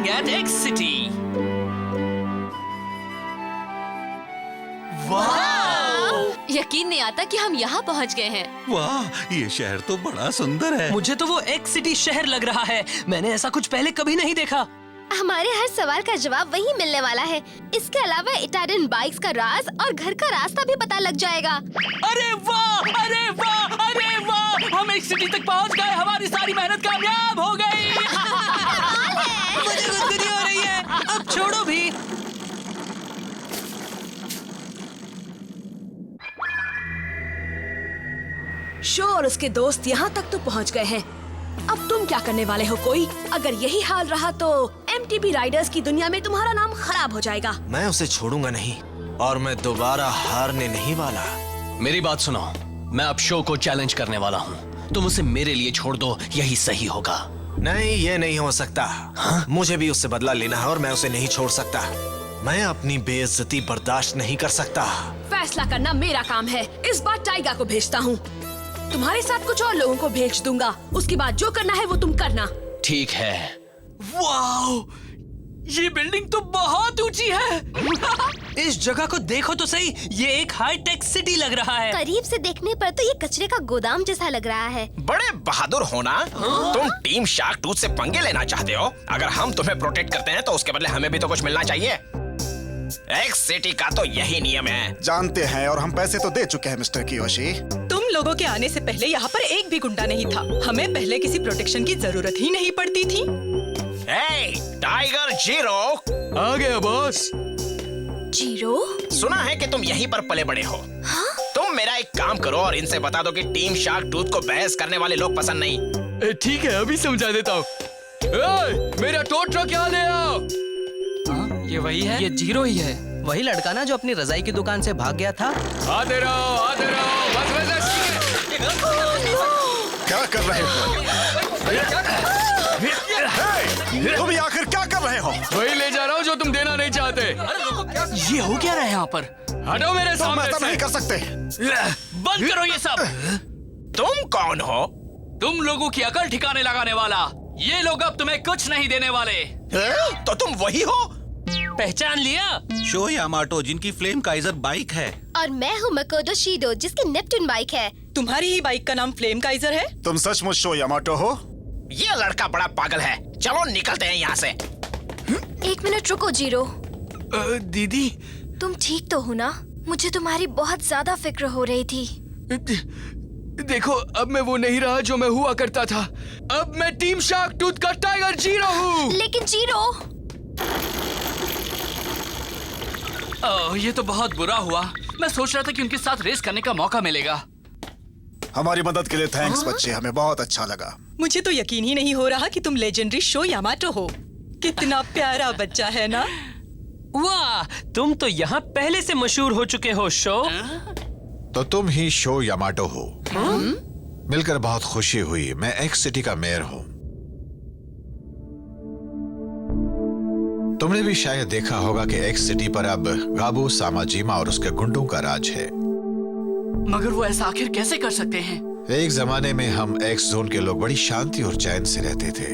arriving at X City. यकीन नहीं आता कि हम यहाँ पहुँच गए हैं। वाह, ये शहर तो बड़ा सुंदर है। मुझे तो वो एक्स सिटी शहर लग रहा है। मैंने ऐसा कुछ पहले कभी नहीं देखा। हमारे हर सवाल का जवाब वहीं मिलने वाला है। इसके अलावा इटालियन बाइक्स का राज और घर का रास्ता भी पता लग जाएगा। अरे वाह, अरे वाह, अरे वाह! हम एक्स सिटी तक पहुँच गए। हमारी सारी मेहनत कामयाब हो गई। मुझे गुदगुदी हो रही है। अब छोड़ो भी। शो और उसके दोस्त यहाँ तक तो पहुँच गए हैं। अब तुम क्या करने वाले हो कोई? अगर यही हाल रहा तो एमटीबी राइडर्स की दुनिया में तुम्हारा नाम खराब हो जाएगा। मैं उसे छोड़ूंगा नहीं और मैं दोबारा हारने नहीं वाला। मेरी बात सुनो, मैं अब शो को चैलेंज करने वाला हूँ। तुम उसे मेरे लिए छोड़ दो, यही सही होगा। नहीं, ये नहीं हो सकता। हाँ? मुझे भी उससे बदला लेना है और मैं उसे नहीं छोड़ सकता। मैं अपनी बेइज्जती बर्दाश्त नहीं कर सकता। फैसला करना मेरा काम है। इस बार टाइगर को भेजता हूँ। तुम्हारे साथ कुछ और लोगों को भेज दूंगा। उसके बाद जो करना है वो तुम करना। ठीक है। वाओ, ये बिल्डिंग तो बहुत ऊंची है। इस जगह को देखो तो सही, ये एक हाईटेक सिटी लग रहा है। करीब से देखने पर तो ये कचरे का गोदाम जैसा लग रहा है। बड़े बहादुर हो ना। तुम टीम शार्क टूथ से पंगे लेना चाहते हो। अगर हम तुम्हें प्रोटेक्ट करते हैं तो उसके बदले हमें भी तो कुछ मिलना चाहिए। एक्स सिटी का तो यही नियम है। जानते हैं, और हम पैसे तो दे चुके हैं मिस्टर कियोशी। तुम लोगों के आने से पहले यहाँ पर एक भी गुंडा नहीं था। हमें पहले किसी प्रोटेक्शन की जरूरत ही नहीं पड़ती थी। टाइगर जीरो आ गया बॉस। जीरो? सुना है कि तुम यहीं पर पले बड़े हो। हाँ? तुम मेरा एक काम करो और इनसे बता दो कि टीम शार्क टूथ को बहस करने वाले लोग पसंद नहीं। ठीक है, अभी समझा देता हूँ। मेरा टो ट्रक यहाँ ले आओ। ये वही है? ये जीरो ही है। वही लड़का ना जो अपनी रजाई की दुकान से भाग गया था। आते रहो, आते रहो। बस। क्या कर रहे हो? तुम ये आखिर क्या कर रहे हो? वही ले जा रहा हूँ जो तुम देना नहीं चाहते। ये हो क्या रहा है यहाँ पर? हटो मेरे तुम सामने ऐसा से। नहीं कर सकते। बंद करो ये सब। तुम कौन हो? तुम लोगों की अकल ठिकाने लगाने वाला। ये लोग अब तुम्हें कुछ नहीं देने वाले। तो तुम वही हो? पहचान लिया? शो यामाटो, जिनकी फ्लेम काइजर बाइक है। और मैं हूँ मकोटो शिडो, जिसकी नेपट्टून बाइक है। तुम्हारी ही बाइक का नाम फ्लेम काइजर है? तुम सचमुच शो यामाटो हो? ये लड़का बड़ा पागल है। चलो निकलते हैं यहाँ से। एक मिनट रुको जीरो। दीदी, तुम ठीक तो हो ना? मुझे तुम्हारी बहुत ज्यादा फिक्र हो रही थी। देखो, अब मैं वो नहीं रहा जो मैं हुआ करता था। अब मैं टीम शार्क टूथ का टाइगर जीरो हूँ। लेकिन जीरो, ये तो बहुत बुरा हुआ। मैं सोच रहा था कि उनके साथ रेस करने का मौका मिलेगा। हमारी मदद के लिए थैंक्स बच्चे, हमें बहुत अच्छा लगा। मुझे तो यकीन ही नहीं हो रहा कि तुम लेजेंडरी शो यामाटो हो। कितना प्यारा बच्चा है ना? वाह, तुम तो यहाँ पहले से मशहूर हो चुके हो शो। तो तुम ही शो यामाटो हो। मिलकर बहुत खुशी हुई। मैं एक्स सिटी का मेयर हूँ। तुमने भी शायद देखा होगा कि एक्स सिटी पर अब गाबू सामाजिमा और उसके गुंडों का राज है। मगर वो ऐसा आखिर कैसे कर सकते हैं? एक जमाने में हम एक्स जोन के लोग बड़ी शांति और चैन से रहते थे।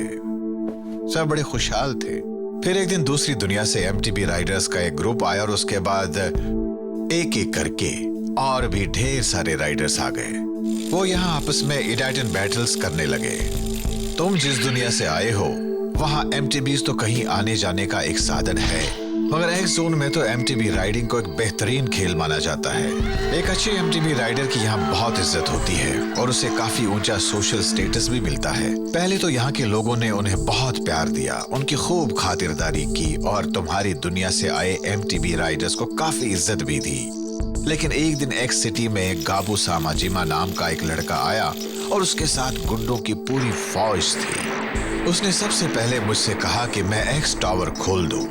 सब बड़े खुशहाल थे। फिर एक दिन दूसरी दुनिया से एमटीबी राइडर्स का एक ग्रुप आया और उसके बाद एक एक करके और भी ढेर सारे राइडर्स आ गए। वो यहाँ आपस में इटालियन बैटल्स करने लगे। तुम जिस दुनिया से आए हो वहाँ एमटीबीज तो कहीं आने जाने का एक साधन है, मगर एक्स जोन में तो एमटीबी राइडिंग को एक बेहतरीन खेल माना जाता है। एक अच्छे एमटीबी राइडर की यहाँ बहुत इज्जत होती है और उसे काफी ऊंचा सोशल स्टेटस भी मिलता है। पहले तो यहाँ के लोगों ने उन्हें बहुत प्यार दिया, उनकी खूब खातिरदारी की और तुम्हारी दुनिया से आए एमटीबी राइडर्स को काफी इज्जत भी दी। लेकिन एक दिन एक्स सिटी में गाबू सामाजिमा नाम का एक लड़का आया और उसके साथ गुंडों की पूरी फौज थी। उसने सबसे पहले मुझसे कहा कि मैं एक्स टावर खोल दूं।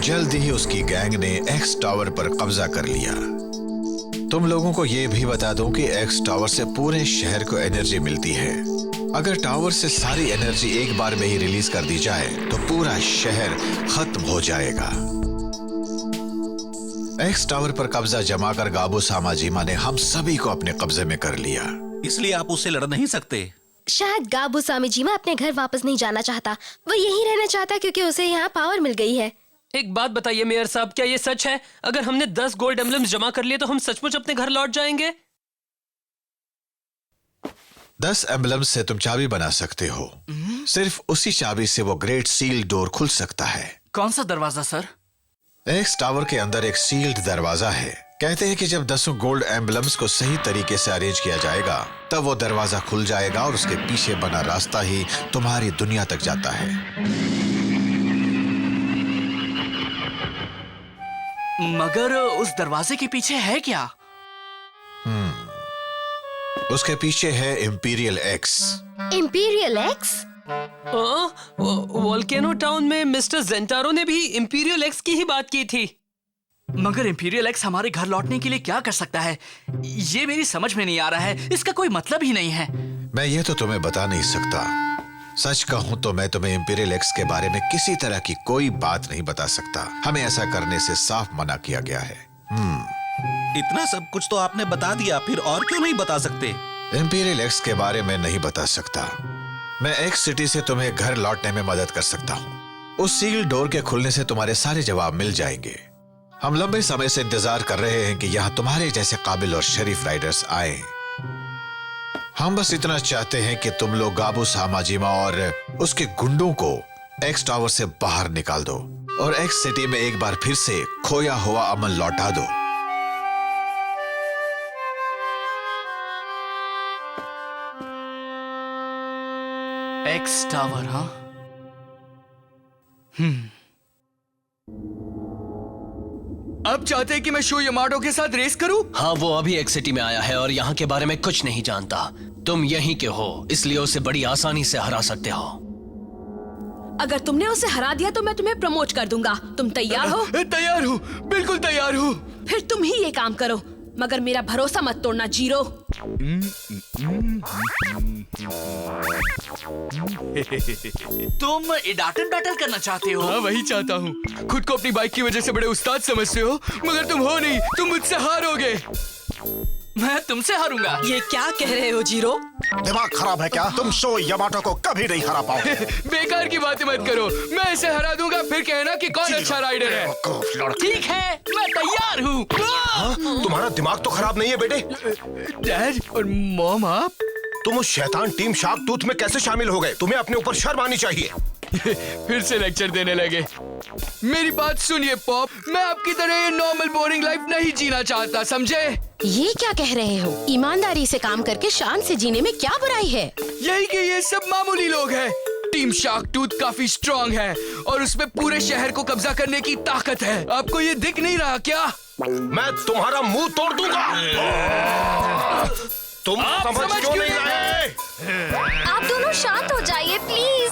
जल्द ही उसकी गैंग ने एक्स टावर पर कब्जा कर लिया। तुम लोगों को यह भी बता दूं कि एक्स टावर से पूरे शहर को एनर्जी मिलती है। अगर टावर से सारी एनर्जी एक बार में ही रिलीज कर दी जाए तो पूरा शहर खत्म हो जाएगा। एक्स टावर पर कब्जा जमाकर गाबू सामाजिमा ने हम सभी को अपने कब्जे में कर लिया। इसलिए आप उससे लड़ नहीं सकते। शायद गाबू सामीजिमा अपने घर वापस नहीं जाना चाहता, वो यहीं रहना चाहता क्योंकि उसे यहाँ पावर मिल गई है। एक बात बताइए मेयर साहब, क्या ये सच है? अगर हमने 10 गोल्ड एम्बलम्स जमा कर लिए तो हम सचमुच अपने घर लौट जाएंगे? 10 एम्बलम्स से तुम चाबी बना सकते हो। सिर्फ उसी चाबी से वो ग्रेट सील डोर खुल सकता है। कौन सा दरवाजा सर? एक्स टावर के अंदर एक सील्ड दरवाजा है। कहते हैं कि जब 10 गोल्ड एम्बलम्स को सही तरीके से अरेंज किया जाएगा तब वो दरवाजा खुल जाएगा और उसके पीछे बना रास्ता ही तुम्हारी दुनिया तक जाता है। मगर उस दरवाजे के पीछे है क्या? उसके पीछे है imperial x. Imperial x? Volcano town में मिस्टर जेंटारो ने भी इंपीरियल एक्स की ही बात की थी। मगर इंपीरियल एक्स हमारे घर लौटने के लिए क्या कर सकता है, ये मेरी समझ में नहीं आ रहा है। इसका कोई मतलब ही नहीं है। मैं ये तो तुम्हें बता नहीं सकता। सच कहूं तो मैं तुम्हें इंपीरियल एक्स के बारे में किसी तरह की कोई बात नहीं बता सकता। हमें ऐसा करने से साफ मना किया गया है। इतना सब कुछ तो आपने बता दिया, फिर और क्यों नहीं बता सकते? इंपीरियल एक्स के बारे में नहीं बता सकता। मैं एक्स सिटी से तुम्हें घर लौटने में मदद कर सकता हूँ। उस सील डोर के खुलने से तुम्हारे सारे जवाब मिल जाएंगे। हम लंबे समय से इंतजार कर रहे हैं कि यहाँ तुम्हारे जैसे काबिल और शरीफ राइडर्स आए। हम बस इतना चाहते हैं कि तुम लोग गाबू सामाजिमा और उसके गुंडों को एक्स टावर से बाहर निकाल दो और एक्स सिटी में एक बार फिर से खोया हुआ अमन लौटा दो। एक्स टावर, हाँ? अब चाहते हैं कि मैं शो यामाटो के साथ रेस करूं? हाँ, वो अभी एक्स सिटी में आया है और यहाँ के बारे में कुछ नहीं जानता। तुम यहीं के हो, इसलिए उसे बड़ी आसानी से हरा सकते हो। अगर तुमने उसे हरा दिया तो मैं तुम्हें प्रमोट कर दूंगा। तुम तैयार हो? तैयार हूँ, बिल्कुल तैयार हूँ। फिर तुम ही ये काम करो, मगर मेरा भरोसा मत तोड़ना, जीरो। तुम इडाटन बैटल करना चाहते हो? हाँ, वही चाहता हूँ। खुद को अपनी बाइक की वजह से बड़े उस्ताद समझते हो, मगर तुम हो नहीं। तुम मुझसे हारोगे। मैं तुमसे हारूंगा। ये क्या कह रहे हो जीरो? दिमाग खराब है क्या? तुम शो यामाटो को कभी नहीं हरा पाओगे। बेकार की बातें मत करो। मैं इसे हरा दूंगा, फिर कहना कि कौन अच्छा राइडर है। ठीक है, मैं तैयार हूँ। तुम्हारा दिमाग तो खराब नहीं है बेटे? डैड और मॉम, आप तुम उस शैतान टीम शार्क टूथ में कैसे शामिल हो गए? तुम्हें अपने ऊपर शर्म आनी चाहिए। फिर से लेक्चर देने लगे। मेरी बात सुनिए पॉप, मैं आपकी तरह ये नॉर्मल बोरिंग लाइफ नहीं जीना चाहता, समझे? ये क्या कह रहे हो? ईमानदारी से काम करके शान से जीने में क्या बुराई है? यही कि ये सब मामूली लोग हैं। टीम शार्क टूथ काफी स्ट्रांग है और उसमें पूरे शहर को कब्जा करने की ताकत है। आपको ये दिख नहीं रहा क्या? मैं तुम्हारा मुंह तोड़ दूंगा। तुम समझ क्यों नहीं रहे? आप दोनों शांत हो जाइए प्लीज।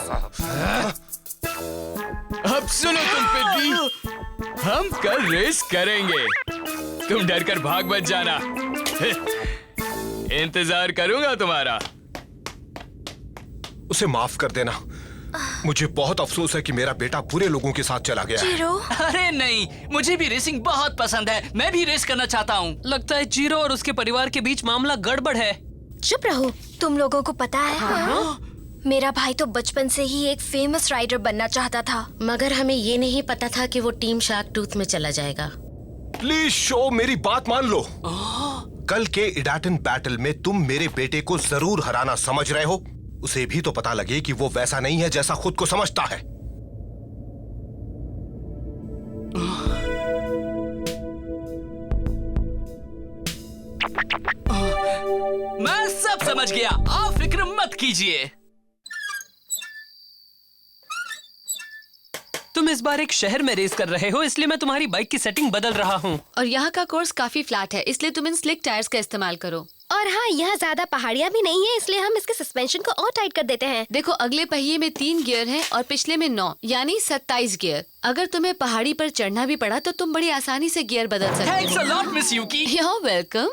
अब सुनो तुम पिग्गी, हम कल रेस करेंगे। तुम डर कर भाग मत जाना। इंतजार करूंगा तुम्हारा। उसे माफ कर देना। मुझे बहुत अफसोस है कि मेरा बेटा बुरे लोगों के साथ चला गया है। जीरो? अरे नहीं, मुझे भी रेसिंग बहुत पसंद है। मैं भी रेस करना चाहता हूँ। लगता है जीरो और उसके परिवार के बीच मामला गड़बड़ है। चुप रहो। तुम लोगों को पता है? हाँ? मेरा भाई तो बचपन से ही एक फेमस राइडर बनना चाहता था, मगर हमें ये नहीं पता था कि वो टीम शार्क टूथ में चला जाएगा। प्लीज शो, मेरी बात मान लो। कल के इडाटन बैटल में तुम मेरे बेटे को जरूर हराना समझ रहे हो। उसे भी तो पता लगे कि वो वैसा नहीं है जैसा खुद को समझता है। मैं सब समझ गया, आप फिक्र मत कीजिए। तुम इस बार एक शहर में रेस कर रहे हो, इसलिए मैं तुम्हारी बाइक की सेटिंग बदल रहा हूँ। और यहाँ का कोर्स काफी फ्लैट है, इसलिए तुम इन स्लिक टायर्स का इस्तेमाल करो। और हाँ, यहाँ ज्यादा पहाड़ियाँ भी नहीं है, इसलिए हम इसके सस्पेंशन को और टाइट कर देते हैं। देखो, अगले पहिए में 3 गियर हैं और पिछले में 9, यानी 27 गियर। अगर तुम्हें पहाड़ी पर चढ़ना भी पड़ा तो तुम बड़ी आसानी से गियर बदल सकते थैंक्स अ हो। Lot Miss Yuki. You're welcome।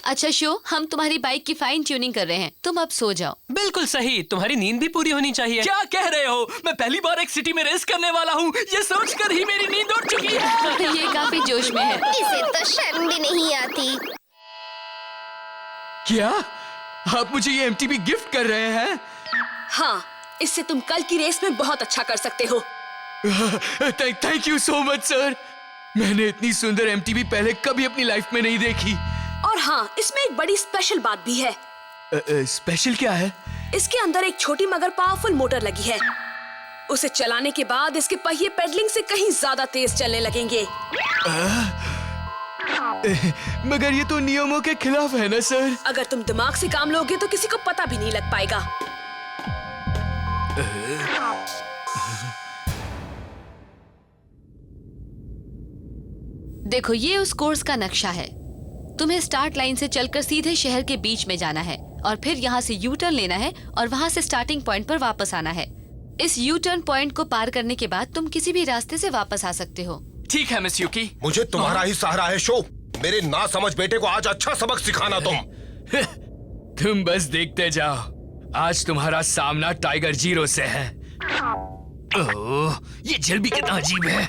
अच्छा शो, हम तुम्हारी बाइक की फाइन ट्यूनिंग कर रहे हैं, तुम अब सो जाओ। बिल्कुल सही, तुम्हारी नींद भी पूरी होनी चाहिए। क्या कह रहे हो? मैं पहली बार एक सिटी में रेस करने वाला हूँ। ये सोचकर ही मेरी नींद उड़ चुकी है। ये काफी जोश में है। इसे तो शर्म भी नहीं आती। क्या आप मुझे ये MTB गिफ्ट कर रहे हैं? हाँ, इससे तुम कल की रेस में बहुत अच्छा कर सकते हो। Thank you so much sir. मैंने इतनी सुंदर MTB पहले कभी अपनी लाइफ में नहीं देखी। और हाँ, इसमें एक बड़ी स्पेशल बात भी है। स्पेशल क्या है? इसके अंदर एक छोटी मगर पावरफुल मोटर लगी है। उसे चलाने के बाद इसके पहिए पेडलिंग से कहीं ज्यादा तेज चलने लगेंगे। मगर ये तो नियमों के खिलाफ है ना सर? अगर तुम दिमाग से काम लोगे तो किसी को पता भी नहीं लग पाएगा। देखो, ये उस कोर्स का नक्शा है। तुम्हें स्टार्ट लाइन से चलकर सीधे शहर के बीच में जाना है और फिर यहाँ से यू टर्न लेना है और वहाँ से स्टार्टिंग पॉइंट पर वापस आना है। इस यू टर्न पॉइंट को पार करने के बाद तुम किसी भी रास्ते से वापस आ सकते हो। ठीक है मिस यूकी। मुझे तुम्हारा ही सहारा है शो। मेरे ना समझ बेटे को आज अच्छा सबक सिखाना तुम। तुम बस देखते जाओ, आज तुम्हारा सामना टाइगर जीरो से है। ओह, ये जल भी कितना अजीब है।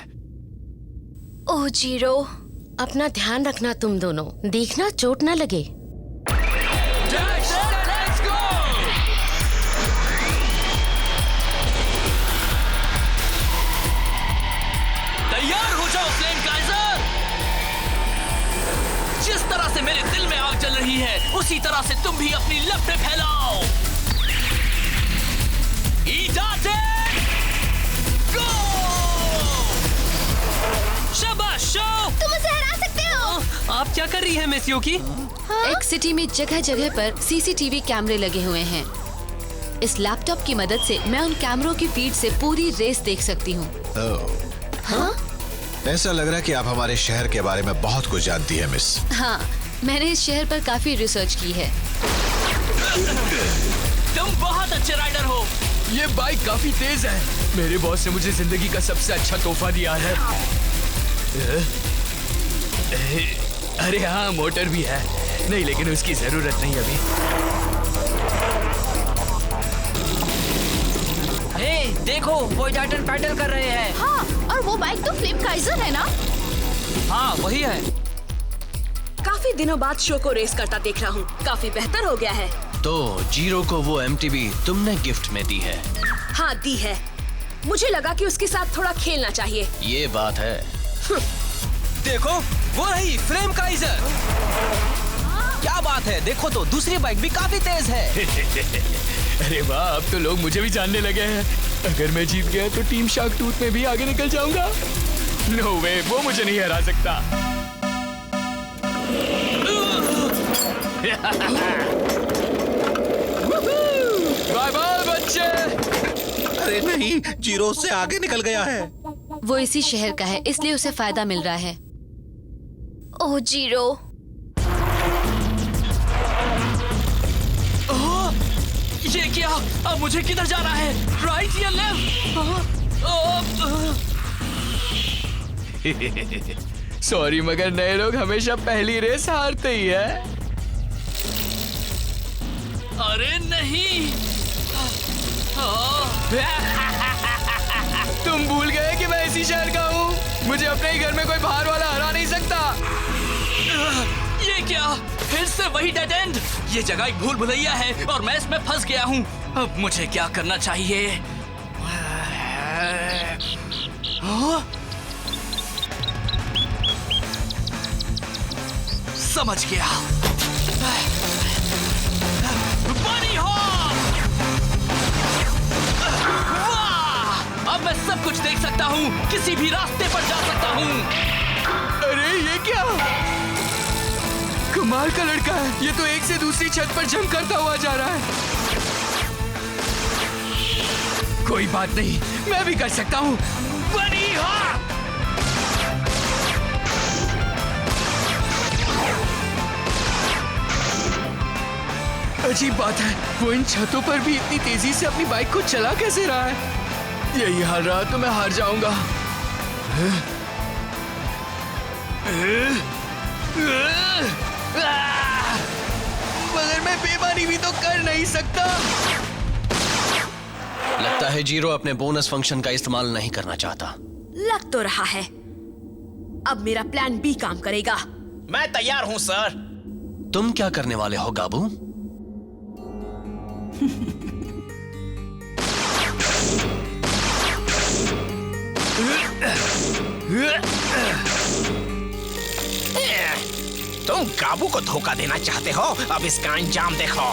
ओह जीरो, अपना ध्यान रखना तुम दोनों, देखना चोट ना लगे। तैयार हो जाओ फ्लेम काइजर। जिस तरह से मेरे दिल में आग जल रही है, उसी तरह से तुम भी अपनी लपटें फैलाओ। गो! शाबाश शो! तुम उसे हरा सकते हो। आप क्या कर रही है मिस यूकी? एक्स सिटी में जगह जगह पर CCTV कैमरे लगे हुए हैं। इस लैपटॉप की मदद से मैं उन कैमरों की फीड से पूरी रेस देख सकती हूँ। हाँ? ऐसा लग रहा है कि आप हमारे शहर के बारे में बहुत कुछ जानती है मिस। हाँ, मैंने इस शहर पर काफी रिसर्च की है। तुम बहुत अच्छे राइडर हो। ये बाइक काफी तेज है। मेरे बॉस ने मुझे जिंदगी का सबसे अच्छा तोहफा दिया है। अरे हाँ, मोटर भी है। नहीं, लेकिन उसकी जरूरत नहीं अभी। हे, देखो वो टाइटन पैडल कर रहे हैं। हाँ, और वो बाइक तो फ्लेम काइजर है ना? हाँ, वही है। काफी दिनों बाद शो को रेस करता देख रहा हूँ। काफी बेहतर हो गया है। तो जीरो को वो MTB तुमने गिफ्ट में दी है? हाँ, दी है। मुझे लगा कि उसके साथ थोड़ा खेलना चाहिए। ये बात है। देखो वो रही फ्लेम काइजर। क्या बात है, देखो तो दूसरी बाइक भी काफी तेज है। अरे वाह, अब तो लोग मुझे भी जानने लगे हैं। अगर मैं जीत गया तो टीम शार्क टूथ में भी आगे निकल जाऊंगा। नो वे, वो मुझे नहीं हरा सकता। बाय बाय बच्चे। अरे नहीं, जीरो से आगे निकल गया है। वो इसी शहर का है, इसलिए उसे फायदा मिल रहा है। ओह जीरो, ये क्या? अब मुझे किधर जाना है? राइट या लेफ्ट? सॉरी, मगर नए लोग हमेशा पहली रेस हारते ही है। अरे नहीं। तुम भूल गए कि मैं इसी शहर का हूँ। मुझे अपने ही घर में कोई बाहर वाला हरा नहीं सकता। ये क्या? फिर से वही डेड एंड। ये जगह एक भूल भुलैया है और मैं इसमें फंस गया हूँ। अब मुझे क्या करना चाहिए? समझ गया। बनी हो! वाह! अब मैं सब कुछ देख सकता हूँ, किसी भी रास्ते पर जा सकता हूँ। अरे ये क्या? कमाल का लड़का है। ये तो एक से दूसरी छत पर जंप करता हुआ जा रहा है। कोई बात नहीं, मैं भी कर सकता हूँ। बनी हो! अजीब बात है, वो इन छतों पर भी इतनी तेजी से अपनी बाइक को चला कैसे रहा है? यही हाल रहा तो मैं हार जाऊंगा। मगर मैं बेईमानी भी तो कर नहीं सकता। लगता है जीरो अपने बोनस फंक्शन का इस्तेमाल नहीं करना चाहता। लग तो रहा है। अब मेरा प्लान बी काम करेगा। मैं तैयार हूँ सर। तुम क्या करने वाले हो गाबू? तुम गाबू को धोखा देना चाहते हो, अब इसका अंजाम देखो।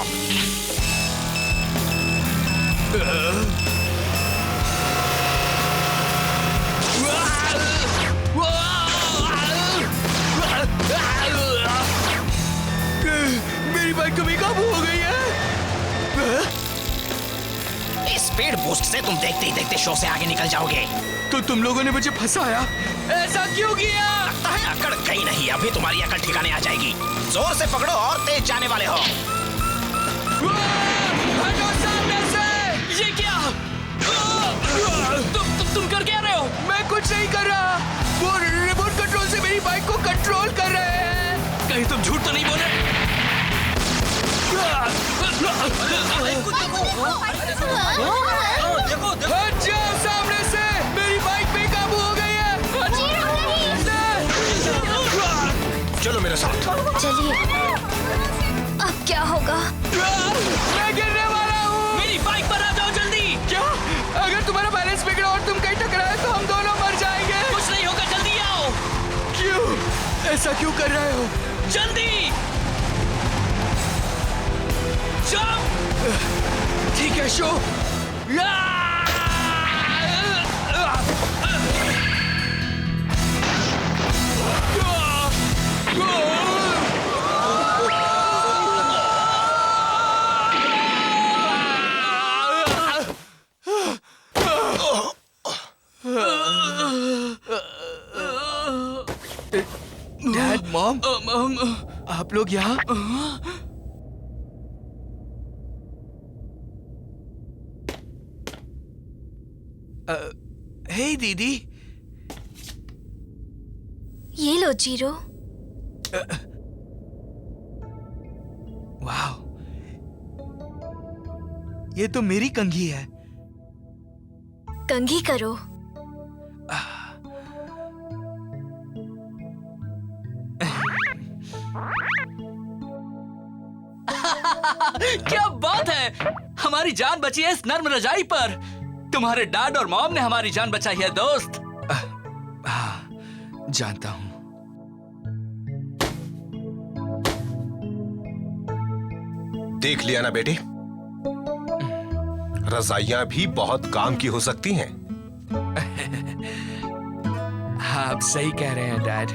मेरी बाइक तो बेकाबू हो गई है। स्पीड बूस्ट से तुम देखते ही देखते शो से आगे निकल जाओगे। तो तुम लोगों ने मुझे फंसाया, ऐसा क्यों किया? लगता है अकड़ गई नहीं, अभी तुम्हारी अकड़ ठिकाने आ जाएगी। जोर से पकड़ो और तेज जाने वाले हो। हटो सामने से! ये क्या? तुम कर क्या रहे हो? मैं कुछ नहीं कर रहा। वो रिमोट कंट्रोल से मेरी बाइक को कंट्रोल कर रहे हैं। कहीं तुम झूठ तो नहीं बोल रहे? हट जाओ सामने से! मेरी बाइक बेकाबू हो गई है। चलो मेरे साथ। चलिए, अब क्या होगा? मैं गिरने वाला हूँ। मेरी बाइक पर आ जाओ जल्दी। क्या? अगर तुम्हारा बैलेंस बिगड़ा और तुम कहीं टकराए तो हम दोनों मर जाएंगे। कुछ नहीं होगा, जल्दी आओ। क्यों? ऐसा क्यों कर रहे हो? जल्दी जंप! ठीक है शो। डैड, मॉम, आप लोग यहाँ? हे दीदी। ये लो जीरो। वाह, ये तो मेरी कंघी है। कंघी करो। क्या बात है, हमारी जान बची है इस नर्म रजाई पर। तुम्हारे डैड और मॉम ने हमारी जान बचाई है दोस्त। जानता हूँ। देख लिया ना बेटी, रजाइयां भी बहुत काम की हो सकती हैं। हाँ, आप सही कह रहे हैं डैड।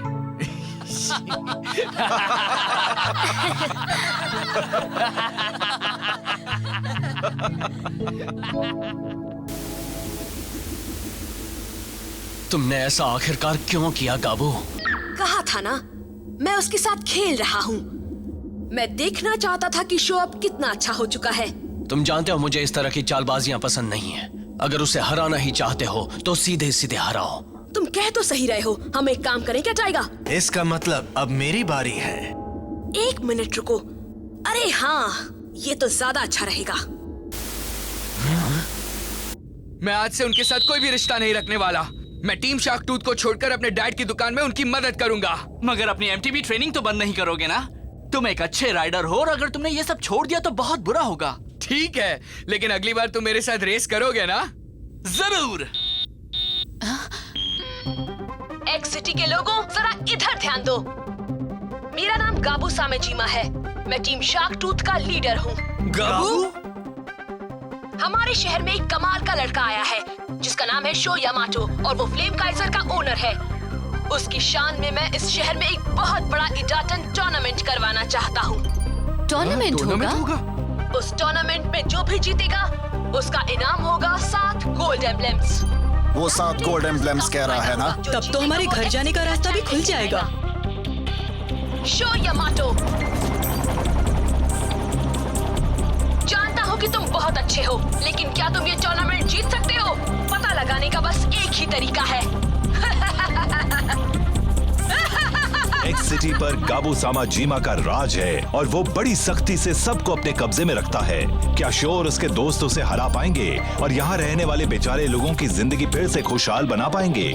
तुमने ऐसा आखिरकार क्यों किया गाबू? कहा था ना, मैं उसके साथ खेल रहा हूँ। मैं देखना चाहता था कि शो अब कितना अच्छा हो चुका है। तुम जानते हो मुझे इस तरह की चालबाजियां पसंद नहीं है। अगर उसे हराना ही चाहते हो तो सीधे सीधे हराओ। तुम कह तो सही रहे हो। हम एक काम करें, क्या जाएगा? इसका मतलब अब मेरी बारी है। एक मिनट रुको। अरे हाँ, ये तो ज्यादा अच्छा रहेगा। मैं आज से उनके साथ कोई भी रिश्ता नहीं रखने वाला। मैं टीम शार्क टूथ को छोड़कर अपने डैड की दुकान में उनकी मदद करूंगा। मगर अपनी एमटीबी ट्रेनिंग तो बंद नहीं करोगे ना? तुम एक अच्छे राइडर हो और अगर तुमने ये सब छोड़ दिया तो बहुत बुरा होगा। ठीक है, लेकिन अगली बार तुम मेरे साथ रेस करोगे ना? जरूर। एक्स सिटी के लोगों, जरा इधर ध्यान दो। मेरा नाम गाबू सामेजीमा है। मैं टीम शार्क टूथ का लीडर हूँ। गाबू? हमारे शहर में एक कमाल का लड़का आया है जिसका नाम है शो यामाटो और वो फ्लेम काइजर का ओनर है। उसकी शान में मैं इस शहर में एक बहुत बड़ा इटाटन टूर्नामेंट करवाना चाहता हूँ। टूर्नामेंट होगा? उस टूर्नामेंट में जो भी जीतेगा उसका इनाम होगा 7 गोल्ड एम्ब्लेम्स। वो 7 गोल्ड एम्ब्लेम्स कह रहा है ना? तब तो हमारे घर जाने का रास्ता भी खुल जाएगा। Show Yamato. हूँ कि तुम बहुत अच्छे हो, लेकिन क्या तुम ये टूर्नामेंट जीत सकते हो? पता लगाने का बस एक ही तरीका है। एक्स सिटी पर गाबू सामा जीमा का राज है और वो बड़ी सख्ती से सबको अपने कब्जे में रखता है। क्या शो और उसके दोस्त उसे हरा पाएंगे और यहाँ रहने वाले बेचारे लोगों की जिंदगी फिर से खुशहाल बना पाएंगे?